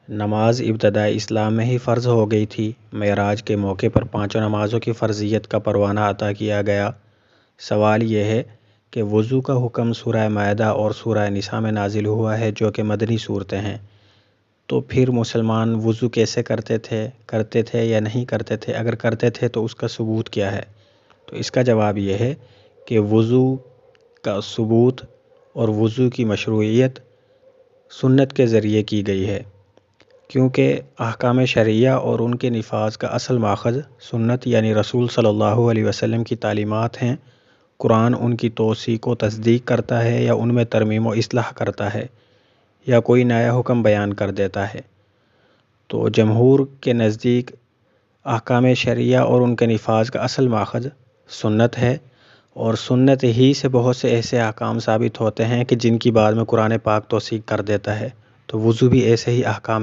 نماز ابتدائی اسلام میں ہی فرض ہو گئی تھی۔ معراج کے موقع پر پانچوں نمازوں کی فرضیت کا پروانہ عطا کیا گیا۔ سوال یہ ہے کہ وضو کا حکم سورہ مائدہ اور سورہ نساء میں نازل ہوا ہے جو کہ مدنی صورتیں ہیں، تو پھر مسلمان وضو کیسے کرتے تھے یا نہیں کرتے تھے؟ اگر کرتے تھے تو اس کا ثبوت کیا ہے؟ تو اس کا جواب یہ ہے کہ وضو کا ثبوت اور وضو کی مشروعیت سنت کے ذریعے کی گئی ہے، کیونکہ احکام شرعیہ اور ان کے نفاذ کا اصل ماخذ سنت یعنی رسول صلی اللہ علیہ وسلم کی تعلیمات ہیں۔ قرآن ان کی توثیق و تصدیق کرتا ہے یا ان میں ترمیم و اصلاح کرتا ہے یا کوئی نیا حکم بیان کر دیتا ہے۔ تو جمہور کے نزدیک احکام شرعیہ اور ان کے نفاذ کا اصل ماخذ سنت ہے، اور سنت ہی سے بہت سے ایسے احکام ثابت ہوتے ہیں کہ جن کی بعد میں قرآن پاک توثیق کر دیتا ہے۔ تو وضو بھی ایسے ہی احکام